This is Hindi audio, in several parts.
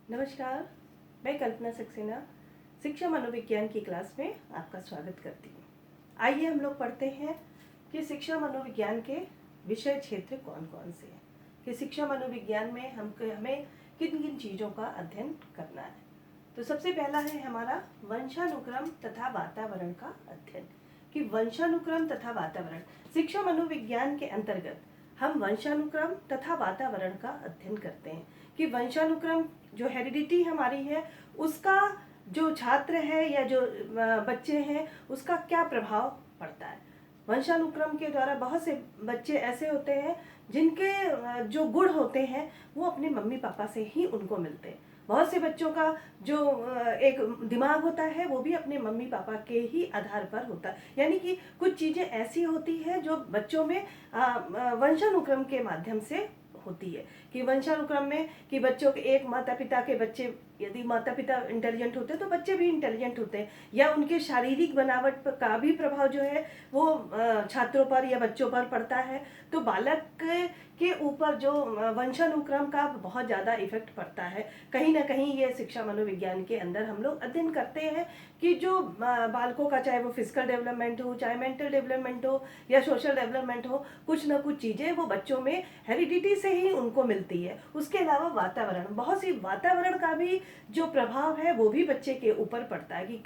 नमस्कार, मैं कल्पना सक्सेना शिक्षा मनोविज्ञान की क्लास में आपका स्वागत करती हूँ। आइए हम लोग पढ़ते हैं कि शिक्षा मनोविज्ञान के विषय क्षेत्र कौन कौन से हैं, कि शिक्षा मनोविज्ञान में हमें किन किन चीज़ों का अध्ययन करना है। तो सबसे पहला है हमारा वंशानुक्रम तथा वातावरण का अध्ययन, कि वंशानुक्रम तथा वातावरण। शिक्षा मनोविज्ञान के अंतर्गत हम वंशानुक्रम तथा वातावरण का अध्ययन करते हैं कि वंशानुक्रम जो हेरिडिटी हमारी है उसका जो छात्र है या जो बच्चे हैं उसका क्या प्रभाव पड़ता है। वंशानुक्रम के द्वारा बहुत से बच्चे ऐसे होते हैं जिनके जो गुण होते हैं वो अपने मम्मी पापा से ही उनको मिलते हैं। बहुत से बच्चों का जो एक दिमाग होता है वो भी अपने मम्मी पापा के ही आधार पर होता है, यानी कि कुछ चीज़ें ऐसी होती है जो बच्चों में वंशानुक्रम के माध्यम से होती है। कि वंशानुक्रम में कि बच्चों के एक माता पिता के बच्चे, यदि माता पिता इंटेलिजेंट होते हैं तो बच्चे भी इंटेलिजेंट होते हैं, या उनके शारीरिक बनावट का भी प्रभाव जो है वो छात्रों पर या बच्चों पर पड़ता है। तो बालक के ऊपर जो वंशानुक्रम का बहुत ज़्यादा इफेक्ट पड़ता है। कहीं ना कहीं ये शिक्षा मनोविज्ञान के अंदर हम लोग अध्ययन करते हैं कि जो बालकों का, चाहे वो फिजिकल डेवलपमेंट हो, चाहे मेंटल डेवलपमेंट हो या सोशल डेवलपमेंट हो, कुछ ना कुछ चीज़ें वो बच्चों में हेरिडिटी से ही उनको मिलती है। उसके अलावा वातावरण, बहुत सी वातावरण का भी जो प्रभाव है वो भी बच्चे के ऊपर पड़ता है। कि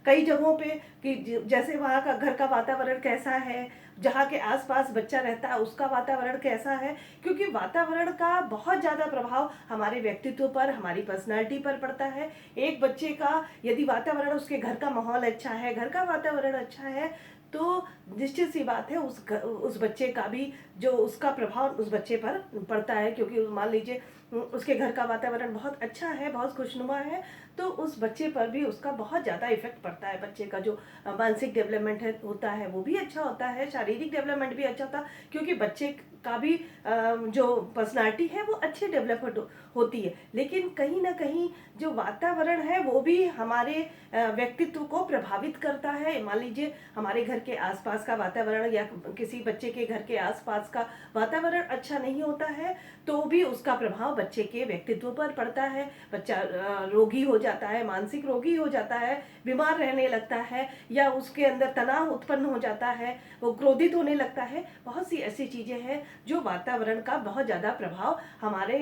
कई जगहों पे कि जैसे वहाँ का घर का वातावरण कैसा है, जहाँ के आसपास बच्चा रहता है उसका वातावरण कैसा है, क्योंकि वातावरण का बहुत ज़्यादा प्रभाव हमारे व्यक्तित्व पर, हमारी पर्सनालिटी पर पड़ता है। एक बच्चे का यदि वातावरण, उसके घर का माहौल अच्छा है, घर का वातावरण अच्छा है, तो निश्चित सी बात है उस बच्चे का भी जो उसका प्रभाव उस बच्चे पर पड़ता है। क्योंकि मान लीजिए उसके घर का वातावरण बहुत अच्छा है, बहुत खुशनुमा है, तो उस बच्चे पर भी उसका बहुत ज़्यादा इफेक्ट पड़ता है। बच्चे का जो मानसिक डेवलपमेंट होता है वो भी अच्छा होता है, शारीरिक डेवलपमेंट भी अच्छा होता है, क्योंकि बच्चे का भी जो पर्सनालिटी है वो अच्छी डेवलपमेंट होती है। लेकिन कहीं ना कहीं जो वातावरण है वो भी हमारे व्यक्तित्व को प्रभावित करता है। मान लीजिए हमारे घर के आसपास का वातावरण या किसी बच्चे के घर के आसपास का वातावरण अच्छा नहीं होता है तो भी उसका प्रभाव बच्चे के व्यक्तित्व पर पड़ता है। बच्चा रोगी हो जाता है, मानसिक रोगी हो जाता है, बीमार रहने लगता है, या उसके अंदर तनाव उत्पन्न हो जाता है, वो क्रोधित होने लगता है। बहुत सी ऐसी चीज़ें हैं जो वातावरण का बहुत ज़्यादा प्रभाव हमारे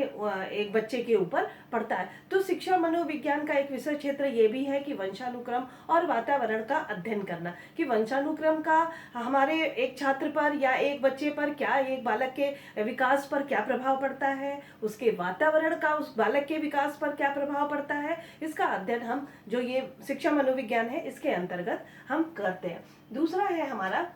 एक बच्चे के ऊपर पड़ता है। तो शिक्षा मनोविज्ञान का एक विषय क्षेत्र ये भी है कि वंशानुक्रम और वातावरण का अध्ययन करना, कि वंशानुक्रम का हमारे एक छात्र पर या एक बच्चे पर क्या, एक बालक के विकास पर क्या प्रभाव पड़ता है, उसके वातावरण का उस बालक के विकास पर क्या प्रभाव पड़ता है, इसका अध्ययन हम जो ये शिक्षा मनोविज्ञान है इसके अंतर्गत हम करते हैं। दूसरा है हमारा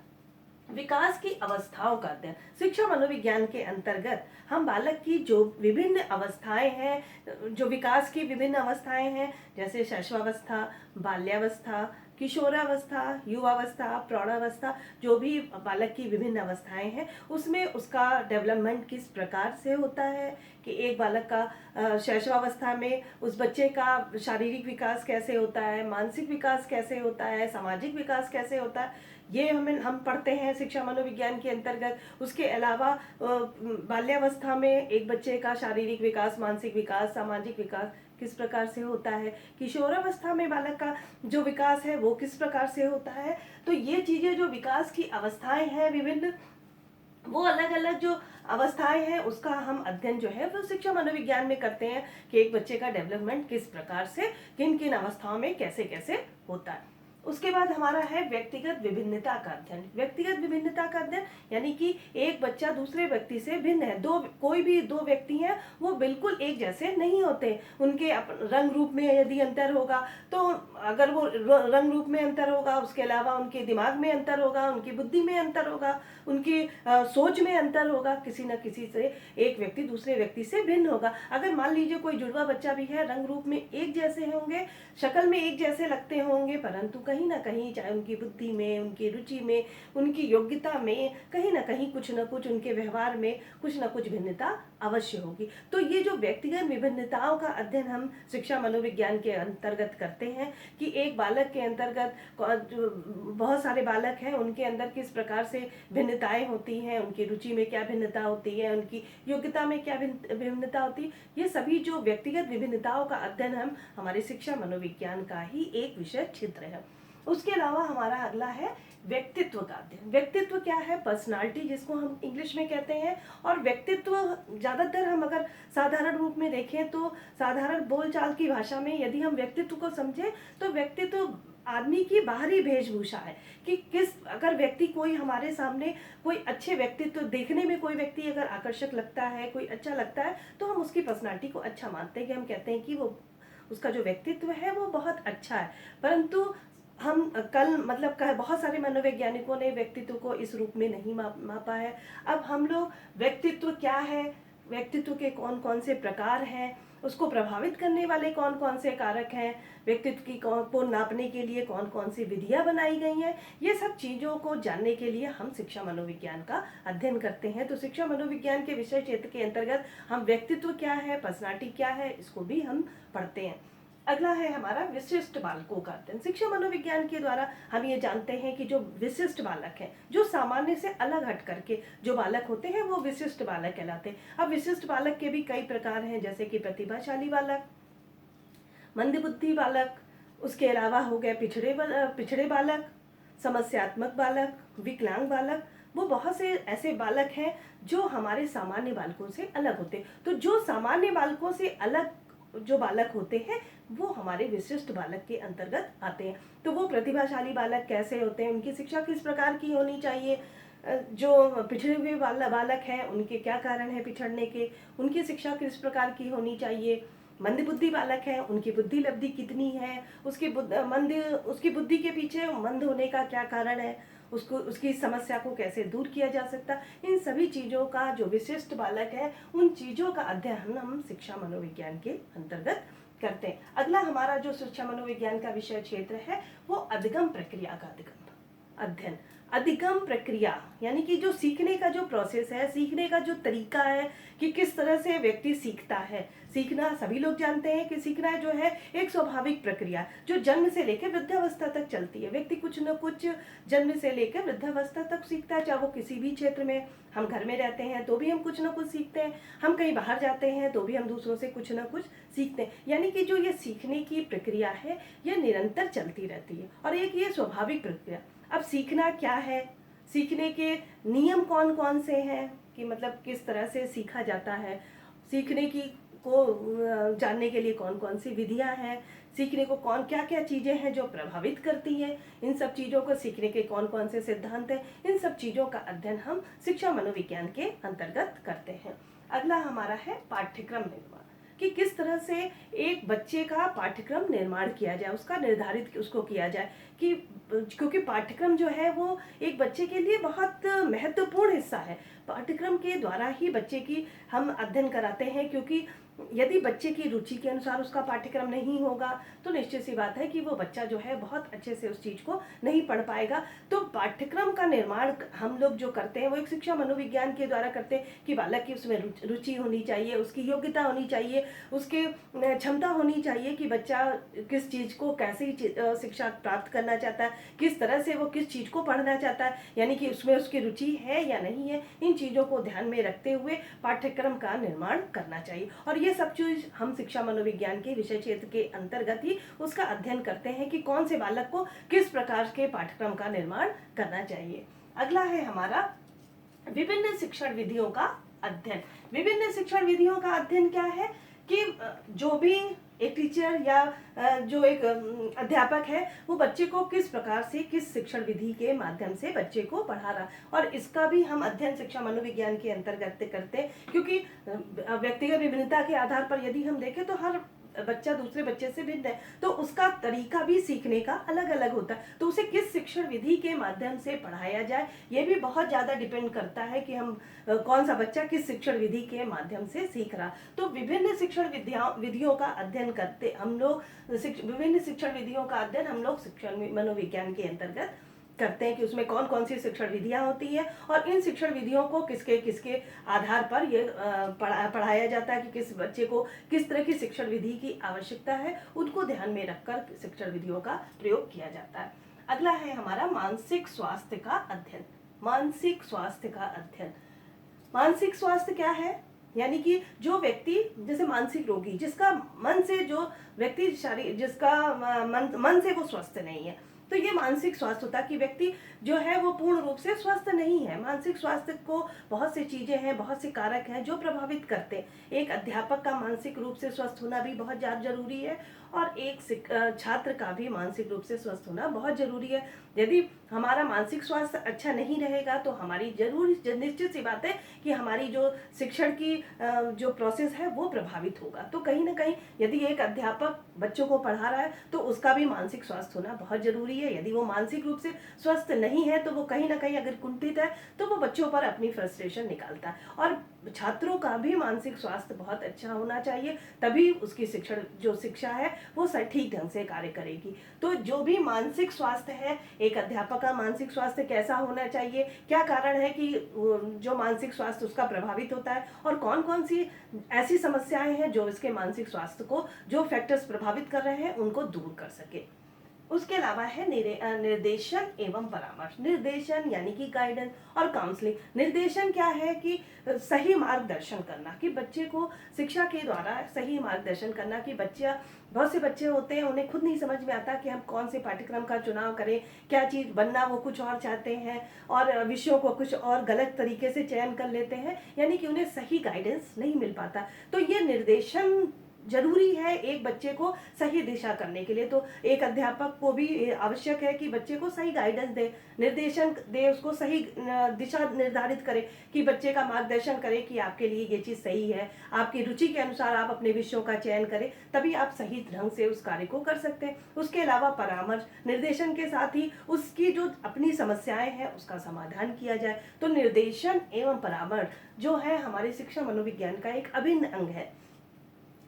विकास की अवस्थाओं का अध्ययन। शिक्षा मनोविज्ञान के अंतर्गत हम बालक की जो विभिन्न अवस्थाएं हैं, जो विकास की विभिन्न अवस्थाएं हैं, जैसे शैशवावस्था, बाल्यावस्था, किशोरावस्था, युवावस्था, प्रौढ़ावस्था, जो भी बालक की विभिन्न अवस्थाएं हैं उसमें उसका डेवलपमेंट किस प्रकार से होता है, कि एक बालक का शैशवावस्था में उस बच्चे का शारीरिक विकास कैसे होता है, मानसिक विकास कैसे होता है, सामाजिक विकास कैसे होता है, ये हम पढ़ते हैं शिक्षा मनोविज्ञान के अंतर्गत। उसके अलावा बाल्यावस्था में एक बच्चे का शारीरिक विकास, मानसिक विकास, सामाजिक विकास किस प्रकार से होता है, किशोरावस्था में बालक का जो विकास है वो किस प्रकार से होता है। तो ये चीज़ें जो विकास की अवस्थाएं हैं विभिन्न, वो अलग अलग जो अवस्थाएं हैं उसका हम अध्ययन जो है वो शिक्षा मनोविज्ञान में करते हैं, कि एक बच्चे का डेवलपमेंट किस प्रकार से, किन किन अवस्थाओं में कैसे कैसे होता है। उसके बाद हमारा है व्यक्तिगत विभिन्नता का अध्ययन। व्यक्तिगत विभिन्नता का अध्ययन यानी कि एक बच्चा दूसरे व्यक्ति से भिन्न है। कोई भी दो व्यक्ति हैं वो बिल्कुल एक जैसे नहीं होते। उनके रंग रूप में यदि अंतर होगा तो अगर वो रंग रूप में अंतर होगा, उसके अलावा उनके दिमाग में अंतर होगा, उनकी बुद्धि में अंतर होगा, उनकी सोच में अंतर होगा, किसी न किसी से एक व्यक्ति दूसरे व्यक्ति से भिन्न होगा। अगर मान लीजिए कोई जुड़वा बच्चा भी है, रंग रूप में एक जैसे होंगे, शक्ल में एक जैसे लगते होंगे, परंतु कहीं ना कहीं चाहे उनकी बुद्धि में, उनकी रुचि में, उनकी योग्यता में, कहीं ना कहीं कुछ ना कुछ उनके व्यवहार में कुछ ना कुछ भिन्नता अवश्य होगी। तो ये जो व्यक्तिगत विभिन्नताओं का अध्ययन हम शिक्षा मनोविज्ञान के अंतर्गत करते हैं कि एक बालक के अंतर्गत जो बहुत सारे बालक हैं उनके अंदर किस प्रकार से भिन्नताएं होती हैं, उनकी रुचि में क्या भिन्नता होती है, उनकी योग्यता में क्या भिन्नता होती है, ये सभी जो व्यक्तिगत विभिन्नताओं का अध्ययन हम हमारे शिक्षा मनोविज्ञान का ही एक विषय क्षेत्र है। उसके अलावा हमारा अगला है व्यक्तित्व का अध्ययन। व्यक्तित्व क्या है? पर्सनालिटी, जिसको हम इंग्लिश में कहते हैं। और व्यक्तित्व ज़्यादातर हम अगर साधारण रूप में देखें तो साधारण बोलचाल की भाषा में यदि हम व्यक्तित्व को समझें तो व्यक्तित्व आदमी की बाहरी वेशभूषा है कि किस, अगर व्यक्ति कोई हमारे सामने कोई अच्छे व्यक्तित्व, देखने में कोई व्यक्ति अगर आकर्षक लगता है, कोई अच्छा लगता है, तो हम उसकी पर्सनालिटी को अच्छा मानते हैं कि हम कहते हैं कि वो उसका जो व्यक्तित्व है वो बहुत अच्छा है। परंतु हम कल मतलब बहुत सारे मनोवैज्ञानिकों ने व्यक्तित्व को इस रूप में नहीं मापा है। अब हम लोग व्यक्तित्व क्या है, व्यक्तित्व के कौन कौन से प्रकार हैं, उसको प्रभावित करने वाले कौन कौन से कारक हैं, व्यक्तित्व की को नापने के लिए कौन कौन सी विधियां बनाई गई हैं, ये सब चीज़ों को जानने के लिए हम शिक्षा मनोविज्ञान का अध्ययन करते हैं। तो शिक्षा मनोविज्ञान के विषय क्षेत्र के अंतर्गत हम व्यक्तित्व क्या है, पर्सनालिटी क्या है, इसको भी हम पढ़ते हैं। अगला है हमारा विशिष्ट बालकों का अध्ययन। शिक्षा मनोविज्ञान के द्वारा हम ये जानते हैं कि जो विशिष्ट बालक हैं, जो सामान्य से अलग हट करके जो बालक होते हैं वो विशिष्ट बालक कहलाते हैं। अब विशिष्ट बालक के भी कई प्रकार हैं, जैसे कि प्रतिभाशाली बालक, मंदबुद्धि बालक, उसके अलावा हो गए पिछड़े बालक, समस्यात्मक बालक, विकलांग बालक। वो बहुत से ऐसे बालक हैं जो हमारे सामान्य बालकों से अलग होते हैं। तो जो सामान्य बालकों से अलग जो बालक होते हैं वो हमारे विशिष्ट बालक के अंतर्गत आते हैं। तो वो प्रतिभाशाली बालक कैसे होते हैं, उनकी शिक्षा किस प्रकार की होनी चाहिए, जो पिछड़े हुए बालक हैं उनके क्या कारण है पिछड़ने के, उनकी शिक्षा किस प्रकार की होनी चाहिए, मंदबुद्धि बालक है उनकी बुद्धि लब्धि कितनी है, उसकी बुद्धि के पीछे मंद होने का क्या कारण है, उसकी समस्या को कैसे दूर किया जा सकता। इन सभी चीज़ों का जो विशिष्ट बालक है उन चीज़ों का अध्ययन हम शिक्षा मनोविज्ञान के अंतर्गत करते हैं। अगला हमारा जो शिक्षा मनोविज्ञान का विषय क्षेत्र है वो अधिगम प्रक्रिया का अध्ययन। अधिगम प्रक्रिया यानी कि जो सीखने का जो प्रोसेस है, सीखने का जो तरीका है कि किस तरह से व्यक्ति सीखता है। सीखना सभी लोग जानते हैं कि सीखना जो है एक स्वाभाविक प्रक्रिया जो जन्म से लेकर वृद्धावस्था तक चलती है। व्यक्ति कुछ न कुछ जन्म से लेकर वृद्धावस्था तक सीखता है, चाहे वो किसी भी क्षेत्र में, हम घर में रहते हैं तो भी हम कुछ न कुछ सीखते हैं, हम कहीं बाहर जाते हैं तो भी हम दूसरों से कुछ न कुछ सीखते हैं। यानी कि जो ये सीखने की प्रक्रिया है ये निरंतर चलती रहती है और एक ये स्वाभाविक प्रक्रिया। अब सीखना क्या है, सीखने के नियम कौन कौन से हैं कि मतलब किस तरह से सीखा जाता है, सीखने की को जानने के लिए कौन कौन सी विधियां हैं, सीखने को कौन क्या क्या चीज़ें हैं जो प्रभावित करती हैं, इन सब चीज़ों को सीखने के कौन कौन से सिद्धांत हैं, इन सब चीज़ों का अध्ययन हम शिक्षा मनोविज्ञान के अंतर्गत करते हैं। अगला हमारा है पाठ्यक्रम निर्माण कि किस तरह से एक बच्चे का पाठ्यक्रम निर्माण किया जाए, उसका निर्धारित उसको किया जाए कि क्योंकि पाठ्यक्रम जो है वो एक बच्चे के लिए बहुत महत्वपूर्ण हिस्सा है। पाठ्यक्रम के द्वारा ही बच्चे की हम अध्ययन कराते हैं, क्योंकि यदि बच्चे की रुचि के अनुसार उसका पाठ्यक्रम नहीं होगा तो निश्चित सी बात है कि वो बच्चा जो है बहुत अच्छे से उस चीज़ को नहीं पढ़ पाएगा। तो पाठ्यक्रम का निर्माण हम लोग जो करते हैं वो एक शिक्षा मनोविज्ञान के द्वारा करते हैं कि बालक की उसमें रुचि होनी चाहिए, उसकी योग्यता होनी चाहिए, उसके क्षमता होनी चाहिए कि बच्चा किस चीज़ को कैसे शिक्षा प्राप्त करना चाहता है, किस तरह से वो किस चीज़ को पढ़ना चाहता है, यानी कि उसमें उसकी रुचि है या नहीं है। इन चीज़ों को ध्यान में रखते हुए पाठ्यक्रम का निर्माण करना चाहिए और ये सब चीज हम शिक्षा मनोविज्ञान के विषय क्षेत्र के अंतर्गत ही उसका अध्ययन करते हैं कि कौन से बालक को किस प्रकार के पाठ्यक्रम का निर्माण करना चाहिए। अगला है हमारा विभिन्न शिक्षण विधियों का अध्ययन। विभिन्न शिक्षण विधियों का अध्ययन क्या है कि जो भी एक टीचर या जो एक अध्यापक है वो बच्चे को किस प्रकार से किस शिक्षण विधि के माध्यम से बच्चे को पढ़ा रहा, और इसका भी हम अध्ययन शिक्षा मनोविज्ञान के अंतर्गत करते हैं। क्योंकि व्यक्तिगत विभिन्नता के आधार पर यदि हम देखें तो हर बच्चा दूसरे बच्चे से भिन्न है, तो उसका तरीका भी सीखने का अलग अलग होता है। तो उसे किस शिक्षण विधि के माध्यम से पढ़ाया जाए ये भी बहुत ज़्यादा डिपेंड करता है कि हम कौन सा बच्चा किस शिक्षण विधि के माध्यम से सीख रहा। तो विभिन्न शिक्षण विधियों का अध्ययन करते हम लोग, विभिन्न शिक्षण विधियों का अध्ययन हम लोग शिक्षण मनोविज्ञान के अंतर्गत करते हैं कि उसमें कौन कौन सी शिक्षण विधियां होती हैं और इन शिक्षण विधियों को किसके किसके आधार पर ये पढ़ाया जाता है कि किस बच्चे को किस तरह की शिक्षण विधि की आवश्यकता है, उनको ध्यान में रखकर शिक्षण विधियों का प्रयोग किया जाता है। अगला है हमारा मानसिक स्वास्थ्य का अध्ययन। मानसिक स्वास्थ्य का अध्ययन, मानसिक स्वास्थ्य क्या है? यानी कि जो व्यक्ति, जैसे मानसिक रोगी, जिसका मन से, जो व्यक्ति जिसका मन से वो स्वस्थ नहीं है, तो ये मानसिक स्वास्थ्य होता है कि व्यक्ति जो है वो पूर्ण रूप से स्वस्थ नहीं है। मानसिक स्वास्थ्य को बहुत सी चीजें हैं, बहुत से कारक हैं जो प्रभावित करते हैं। एक अध्यापक का मानसिक रूप से स्वस्थ होना भी बहुत ज़्यादा जरूरी है और एक छात्र का भी मानसिक रूप से स्वस्थ होना बहुत जरूरी है। यदि हमारा मानसिक स्वास्थ्य अच्छा नहीं रहेगा तो हमारी निश्चित सी बात है कि हमारी जो शिक्षण की जो प्रोसेस है वो प्रभावित होगा। तो कहीं ना कहीं यदि एक अध्यापक बच्चों को पढ़ा रहा है तो उसका भी मानसिक स्वास्थ्य होना बहुत जरूरी है। यदि वो मानसिक रूप से स्वस्थ नहीं है तो वो कहीं ना कहीं अगर कुंठित है तो वो बच्चों पर अपनी फ्रस्ट्रेशन निकालता है। और छात्रों का भी मानसिक स्वास्थ्य बहुत अच्छा होना चाहिए, तभी उसकी जो शिक्षा है वो ठीक ढंग से कार्य करेगी। तो जो भी मानसिक स्वास्थ्य है, एक अध्यापक का मानसिक स्वास्थ्य कैसा होना चाहिए, क्या कारण है कि जो मानसिक स्वास्थ्य उसका प्रभावित होता है और कौन कौन सी ऐसी समस्याएं हैं जो इसके मानसिक स्वास्थ्य को, जो फैक्टर्स प्रभावित कर रहे हैं, उनको दूर कर सके। उसके अलावा है निर्देशन एवं परामर्श। निर्देशन यानी कि गाइडेंस और काउंसलिंग। निर्देशन क्या है कि सही मार्गदर्शन करना, कि बच्चे को शिक्षा के द्वारा सही मार्गदर्शन करना। कि बहुत से बच्चे होते हैं, उन्हें खुद नहीं समझ में आता कि हम कौन से पाठ्यक्रम का चुनाव करें, क्या चीज बनना वो कुछ और चाहते हैं और विषयों को कुछ और गलत तरीके से चयन कर लेते हैं, यानी कि उन्हें सही गाइडेंस नहीं मिल पाता। तो ये निर्देशन जरूरी है एक बच्चे को सही दिशा करने के लिए। तो एक अध्यापक को भी आवश्यक है कि बच्चे को सही गाइडेंस दे, निर्देशन दे, उसको सही दिशा निर्धारित करे, कि बच्चे का मार्गदर्शन करे कि आपके लिए ये चीज सही है, आपकी रुचि के अनुसार आप अपने विषयों का चयन करें, तभी आप सही ढंग से उस कार्य को कर सकते हैं। उसके अलावा परामर्श, निर्देशन के साथ ही उसकी जो अपनी समस्याएं हैं उसका समाधान किया जाए। तो निर्देशन एवं परामर्श जो है हमारे शिक्षा मनोविज्ञान का एक अभिन्न अंग है।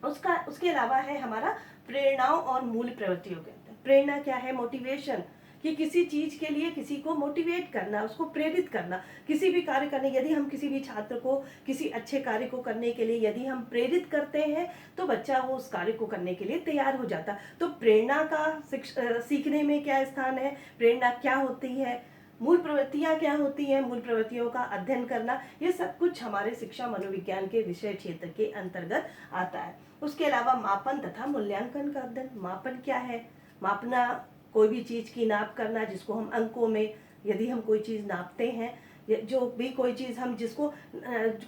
उसके अलावा है हमारा प्रेरणाओं और मूल प्रवृत्तियों के अंदर। प्रेरणा क्या है? मोटिवेशन, कि किसी चीज के लिए किसी को मोटिवेट करना, उसको प्रेरित करना, किसी भी कार्य करने। यदि हम किसी भी छात्र को किसी अच्छे कार्य को करने के लिए यदि हम प्रेरित करते हैं तो बच्चा वो उस कार्य को करने के लिए तैयार हो जाता। तो प्रेरणा का सीखने में क्या स्थान है, प्रेरणा क्या होती है, मूल प्रवृत्तियां क्या होती हैं, मूल प्रवृत्तियों का अध्ययन करना, ये सब कुछ हमारे शिक्षा मनोविज्ञान के विषय क्षेत्र के अंतर्गत आता है। उसके अलावा मापन तथा मूल्यांकन का अध्ययन। मापन क्या है? मापना, कोई भी चीज की नाप करना, जिसको हम अंकों में, यदि हम कोई चीज नापते हैं, जो भी कोई चीज हम जिसको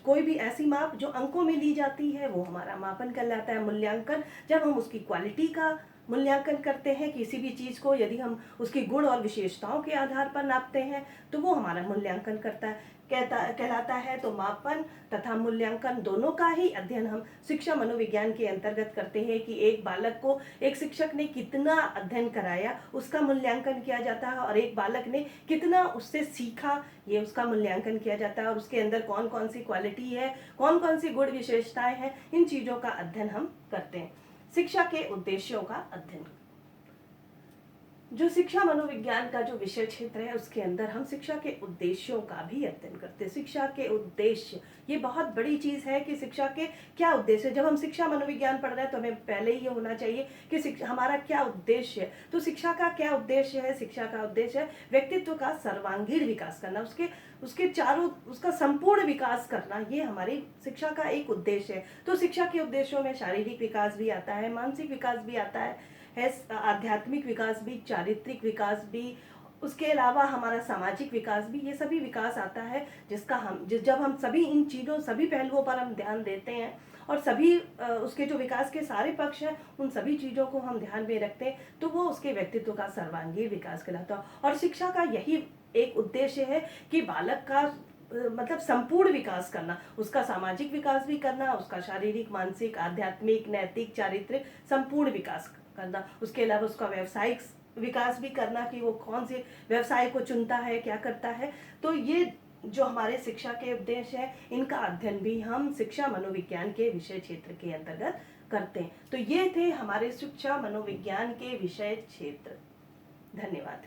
कोई भी ऐसी माप जो अंकों में ली जाती है वो हमारा मापन कहलाता है। मूल्यांकन, जब हम उसकी क्वालिटी का मूल्यांकन करते हैं, किसी भी चीज को यदि हम उसके गुण और विशेषताओं के आधार पर नापते हैं तो वो हमारा मूल्यांकन कहलाता है। तो मापन तथा मूल्यांकन दोनों का ही अध्ययन हम शिक्षा मनोविज्ञान के अंतर्गत करते हैं, कि एक बालक को एक शिक्षक ने कितना अध्ययन कराया उसका मूल्यांकन किया जाता है, और एक बालक ने कितना उससे सीखा ये उसका मूल्यांकन किया जाता है, और उसके अंदर कौन कौन सी क्वालिटी है, कौन कौन सी गुण विशेषताएं हैं, इन चीजों का अध्ययन हम करते हैं। शिक्षा के उद्देश्यों का अध्ययन। जो शिक्षा मनोविज्ञान का जो विषय क्षेत्र है उसके अंदर हम शिक्षा के उद्देश्यों का भी अध्ययन करते हैं। शिक्षा के उद्देश्य, ये बहुत बड़ी चीज है कि शिक्षा के क्या उद्देश्य है। जब हम शिक्षा मनोविज्ञान पढ़ रहे हैं तो हमें पहले ही ये होना चाहिए कि हमारा क्या उद्देश्य है। तो शिक्षा का क्या उद्देश्य है? शिक्षा का उद्देश्य है व्यक्तित्व का सर्वांगीण विकास करना, उसके चारों, उसका संपूर्ण विकास करना, ये हमारी शिक्षा का एक उद्देश्य है। तो शिक्षा के उद्देश्यों में शारीरिक विकास भी आता है, मानसिक विकास भी आता है, आध्यात्मिक विकास भी, चारित्रिक विकास भी, उसके अलावा हमारा सामाजिक विकास भी, ये सभी विकास आता है जब हम सभी इन चीज़ों, सभी पहलुओं पर हम ध्यान देते हैं और सभी उसके जो विकास के सारे पक्ष हैं उन सभी चीज़ों को हम ध्यान में रखते हैं तो वो उसके व्यक्तित्व का सर्वांगीण विकास कहलाता है। और शिक्षा का यही एक उद्देश्य है कि बालक का मतलब संपूर्ण विकास करना, उसका सामाजिक विकास भी करना, उसका शारीरिक, मानसिक, आध्यात्मिक, नैतिक, चारित्रिक संपूर्ण विकास करना। उसके अलावा उसका व्यावसायिक विकास भी करना, कि वो कौन से व्यवसाय को चुनता है, क्या करता है। तो ये जो हमारे शिक्षा के उद्देश्य है इनका अध्ययन भी हम शिक्षा मनोविज्ञान के विषय क्षेत्र के अंतर्गत करते हैं। तो ये थे हमारे शिक्षा मनोविज्ञान के विषय क्षेत्र। धन्यवाद।